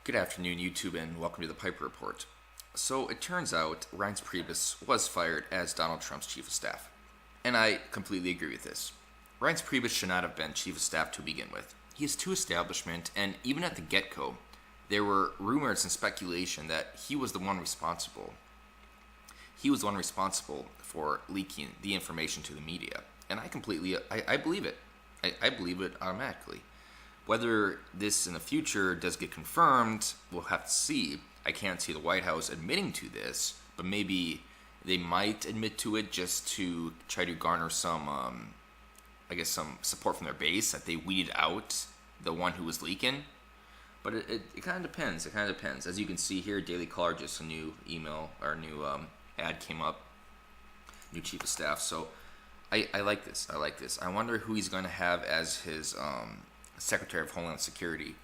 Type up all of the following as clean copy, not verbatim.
Good afternoon, YouTube, and welcome to the Piper Report. So it turns out Reince Preibus was fired as Donald Trump's chief of staff. And I completely agree with this. Reince Preibus should not have been chief of staff to begin with. He is too establishment, and even at the get-go, there were rumors and speculation that he was the one responsible. He was the one responsible for leaking the information to the media. And I believe it. I believe it automatically. Whether this in the future does get confirmed, we'll have to see. I can't see the White House admitting to this, but maybe they might admit to it just to try to garner some support from their base, that they weeded out the one who was leaking. But it kind of depends. It kind of depends. As you can see here, Daily Caller, just a new email or new ad came up. New chief of staff. So I like this. I like this. I wonder who he's going to have as his Secretary of Homeland Security. In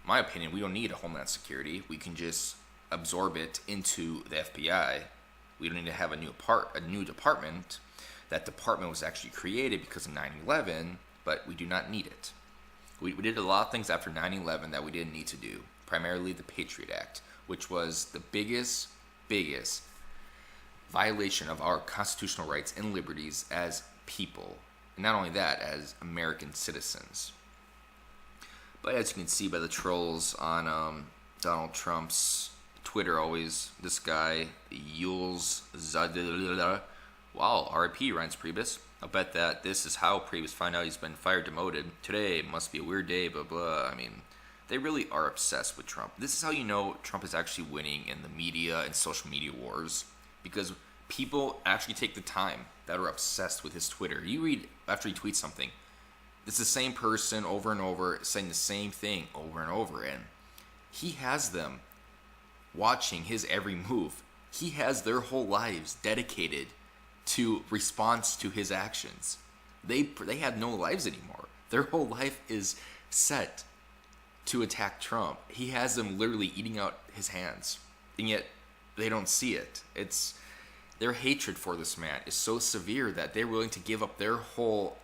my opinion, we don't need a Homeland Security. We can just absorb it into the FBI. We don't need to have a new department. That department was actually created because of 9/11, but we do not need it. We did a lot of things after 9/11 that we didn't need to do. Primarily the Patriot Act, which was the biggest violation of our constitutional rights and liberties as people. And not only that, as American citizens. But as you can see by the trolls on Donald Trump's Twitter, always this guy Yules Zadilila. Wow, R.I.P. Reince Preibus. I'll bet that this is how Preibus found out he's been fired, demoted. Today must be a weird day, blah blah. I mean, they really are obsessed with Trump. This is how you know Trump is actually winning in the media and social media wars, because people actually take the time that are obsessed with his Twitter. You read after he tweets something. It's the same person over and over saying the same thing over and over, and he has them watching his every move. He has their whole lives dedicated to response to his actions. They have no lives anymore. Their whole life is set to attack Trump. He has them literally eating out his hands, and yet they don't see it. Their hatred for this man is so severe that they're willing to give up their whole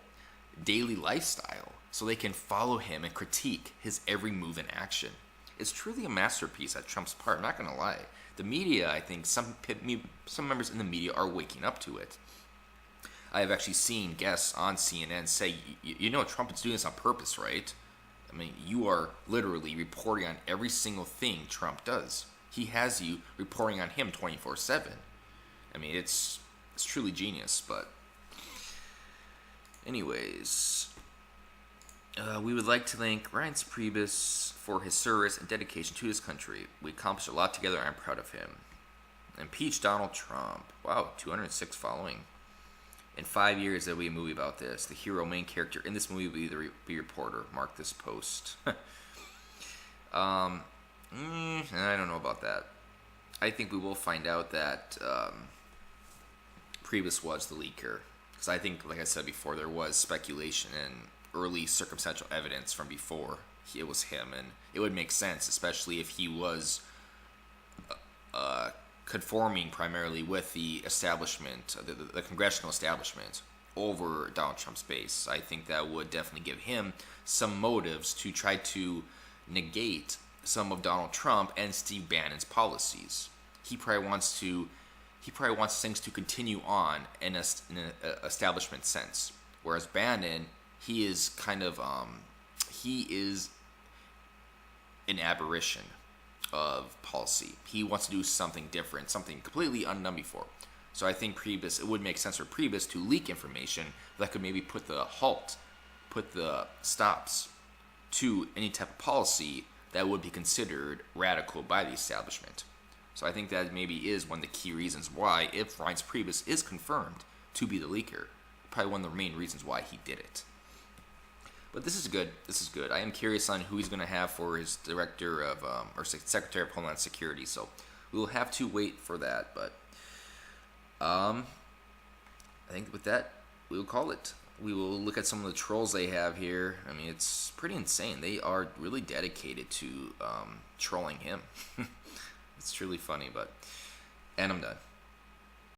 daily lifestyle so they can follow him and critique his every move and action. It's truly a masterpiece at Trump's part. I'm not going to lie. The media, I think some members in the media are waking up to it. I have actually seen guests on CNN say, you know Trump is doing this on purpose, right? I mean, you are literally reporting on every single thing Trump does. He has you reporting on him 24/7. I mean, it's truly genius, but anyways, we would like to thank Reince Preibus for his service and dedication to his country. We accomplished a lot together. I'm proud of him. Impeach Donald Trump. Wow, 206 following. In 5 years, there'll be a movie about this. The hero, main character in this movie will be the reporter. Mark this post. I don't know about that. I think we will find out that Preibus was the leaker. Because I think, like I said before, there was speculation and early circumstantial evidence from before it was him, and it would make sense, especially if he was conforming primarily with the establishment, the congressional establishment, over Donald Trump's base. I think that would definitely give him some motives to try to negate some of Donald Trump and Steve Bannon's policies. He probably wants things to continue on in an establishment sense. Whereas Bannon, he is an aberration of policy. He wants to do something different, something completely undone before. So I think it would make sense for Preibus to leak information that could maybe put the stops to any type of policy that would be considered radical by the establishment. So I think that maybe is one of the key reasons why, if Reince Preibus is confirmed to be the leaker, probably one of the main reasons why he did it. But this is good. This is good. I am curious on who he's going to have for his director of, or Secretary of Homeland Security. So we will have to wait for that. But I think with that, we will call it. We will look at some of the trolls they have here. I mean, it's pretty insane. They are really dedicated to trolling him. It's truly funny, and I'm done.